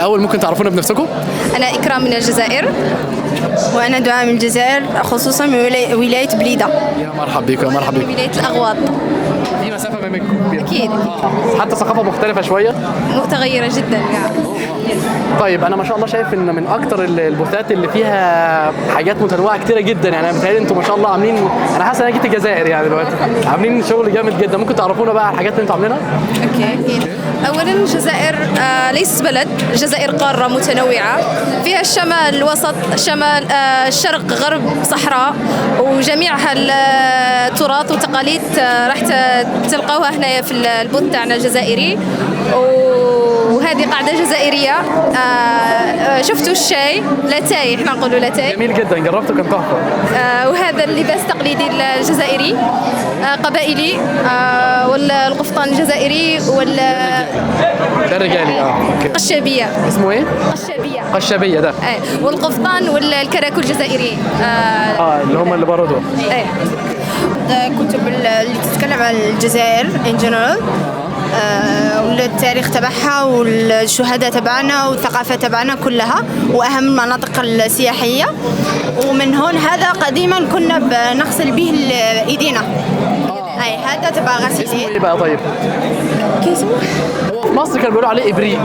الاول ممكن تعرفونا بنفسكم؟ أنا إكرام من الجزائر. وأنا دعاء من الجزائر، خصوصا من ولاية بليدة. يا مرحب بكم، يا مرحب بكم. ولاية الأغواط. في مسافه ما بينكم أكيد. حتى ثقافه مختلفه شويه. متغيرة جدا. طيب انا ما شاء الله شايف ان من اكتر البوثات اللي فيها حاجات متنوعه كتيره جدا، يعني انا متهيألي انتوا ما شاء الله عاملين، انا حاسس ان انا جيت الجزائر يعني دلوقتي، عاملين شغل جامد جدا. ممكن تعرفونا بقى على الحاجات اللي انتوا عاملينها؟ أكيد. أولا الجزائر ليست بلد، الجزائر قارة متنوعة، فيها الشمال، الوسط، شمال، الشرق، غرب، صحراء، وجميعها التراث وتقاليد راح تلقوها هنا في البوث تاعنا الجزائري. وهذه قاعدة جزائرية. شفتوا الشاي لاتاي، احنا نقولوا لاتاي. جميل جدا، جربته كان تحفه. وهذا اللباس التقليدي الجزائري قبائلي، والقفطان الجزائري ده رجالي. اوكي. قشابية. اسمه ايه؟ قشابية. قشابيه ده. والقفطان والكراكو الجزائري. اللي هم اللي بره دول. كتب اللي تتكلم عن الجزائر in general، والتاريخ تبعها والشهداء تبعنا والثقافة تبعنا كلها، وأهم المناطق السياحية. ومن هون هذا قديما كنا بنغسل به ايدينا. اي هذا تبع غسيل ايه بقى طيب؟ كيسمه؟ في مصر كانوا بيقولوا عليه ابريق.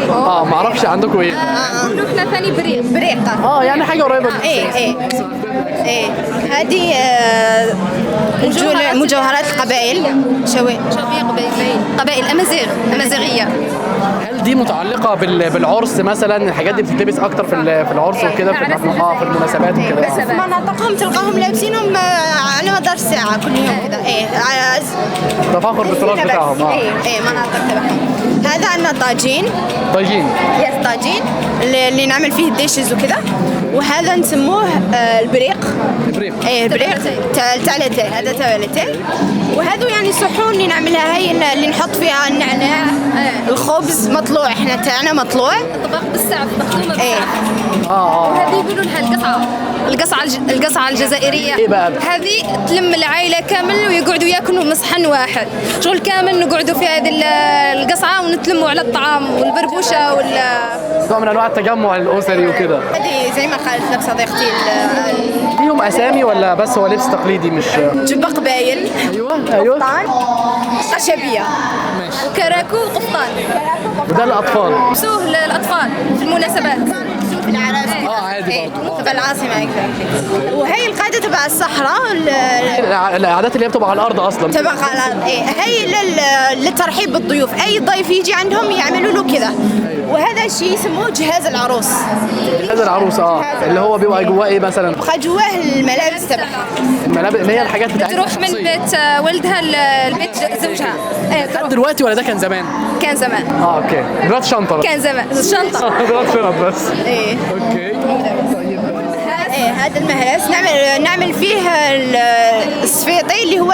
ما اعرفش عندكم ايه؟ احنا ثاني بريقة. يعني حاجه قريبه. ايه هذه مجوهرات القبائل. قبائل أمازيغية. هل دي متعلقه بالعرس مثلا؟ الحاجات دي بتتلبس اكتر في العرس وكده، في المناسبات وكده. بس في مناطقهم تلقاهم لابسينهم على مدار الساعة كل يوم كذا. تفاخر بالتراث بتاعهم. مناطق تبعهم. هذا عندنا طاجين. طاجين اللي نعمل فيه الديشز وكذا. وهذا نسموه البريق. البريق تاع لاتاي، هذا تاع لاتاي. وهذو يعني صحون اللي نعملها، هي اللي نحط فيها النعناع، الخبز مطلوع، احنا تاعنا مطلوع. طبق بالسعف، مخدومة بالسعف. وهذه يقولوا لها القصعة الجزائرية. ايه بقى؟ هذه تلم العائلة كامل ويقعدوا ياكلوا مصحن واحد، شغل كامل نقعدوا في هذه القصعة ونتلموا على الطعام والبربوشة نوع من انواع التجمع الاسري وكده. هذه زي ما قالت لك صديقتي، ليهم اسامي ولا بس هو لبس تقليدي مش؟ جبة قبايل. ايوه. قشابية. وكراكو وقفطان. وده الاطفال. لبسوه للاطفال في المناسبات. في العراس. عادي برضه. تبع العاصمة. وهي القاعدة تبع الصحراء. العادات اللي هي بتبقى على الارض اصلا. تبع على الارض. هي للترحيب بالضيوف، اي ضيف يجي عندهم يعملوا له كذا. وهذا الشيء يسموه جهاز العروس. جهاز العروس اللي هو بيبقى جواه ايه مثلا؟ بقى جواه الملابس تبعها. الملابس اللي هي الحاجات بتاعتها. تروح من بيت والدها لبيت زوجها. دلوقتي ولا ده كان زمان؟ كان زمان. اوكي. دلوقتي شنطه بس. كان زمان شنطه. دلوقتي شنط بس. اوكي. هذا المهرس نعمل فيه الصفيطي، اللي هو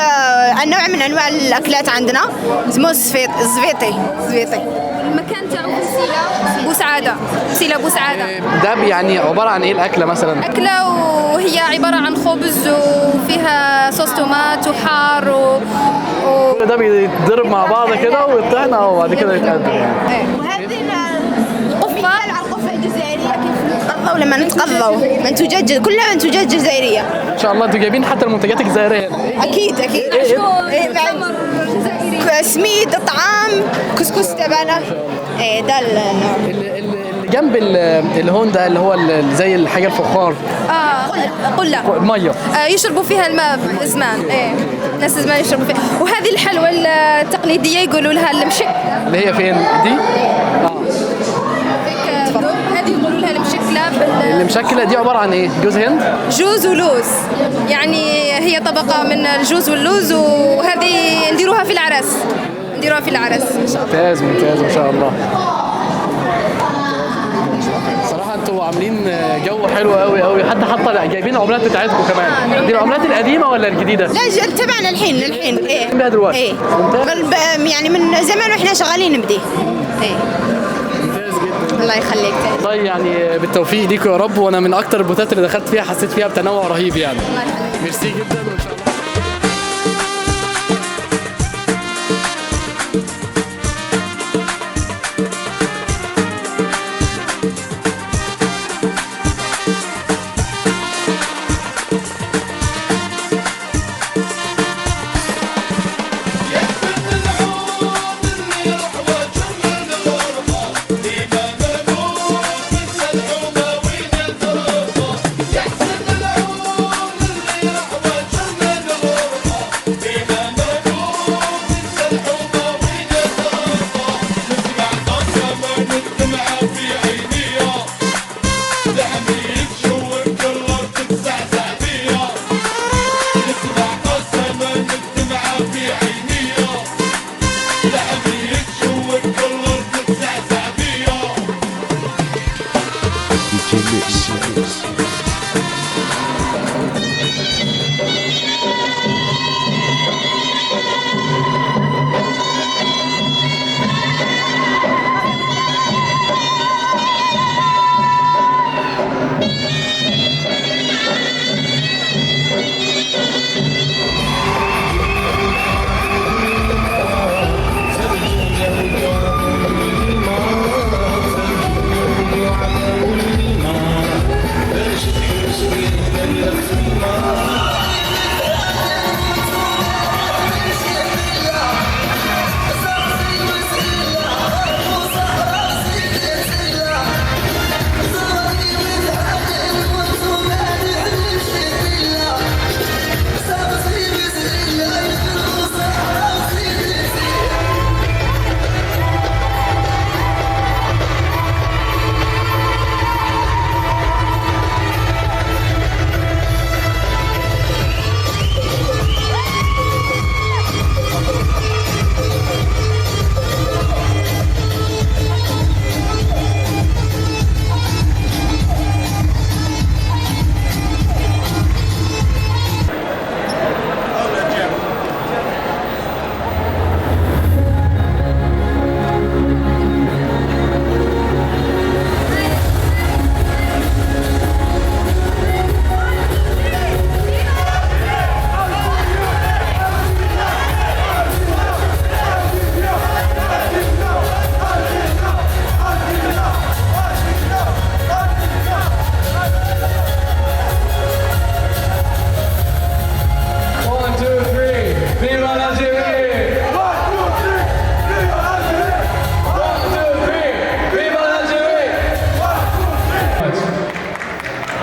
نوع من انواع الاكلات عندنا اسمه الزفيطي. المكان تاعو في مسيلة بوسعادة. ده يعني عباره عن ايه الاكله مثلا؟ اكله وهي عباره عن خبز وفيها صوص تومات وحار كل ده بيتضرب مع بعض كده ويطحن وبعد كده يتقدم يعني. وهذه القفه الجزائريه كيف نتقضوا لما نتقضوا منتوجات كلها منتوجات جزائريه. ان شاء الله انتوا جايبين حتى المنتجات الجزائريه. اكيد سميد، طعام، كسكس تبعنا. ده اللي جنب الهون ده اللي هو زي الحاجه الفخار. قله ميه يشربوا فيها الماء زمان. ناس زمان يشربوا فيها. وهذه الحلوى التقليديه يقولوا لها المشك. اللي هي فين دي؟ هذه يقولوا لها المشكله. المشكله دي عباره عن ايه؟ جوز هند؟ جوز ولوز، يعني هي طبقه من الجوز واللوز، وهذه نديروها في العرس ان شاء الله. ممتاز ما شاء الله. صراحه انتوا عاملين جو حلو قوي، حتى جايبين العملات بتاعتكم كمان. دي العملات القديمه ولا الجديده؟ لا تبعنا الحين. بها دلوقتي. يعني من زمان واحنا شغالين بدي. ممتاز جدا. الله يخليك. طيب يعني بالتوفيق ليكم يا رب، وانا من اكتر البوتات اللي دخلت فيها حسيت فيها بتنوع رهيب يعني. ميرسي جدا وان شاء الله.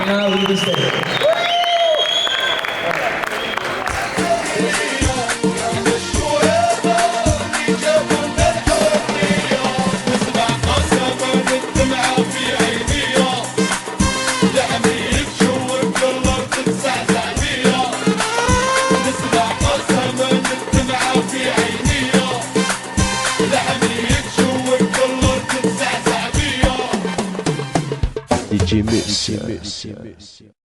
Now leave the stage. DJ Mix.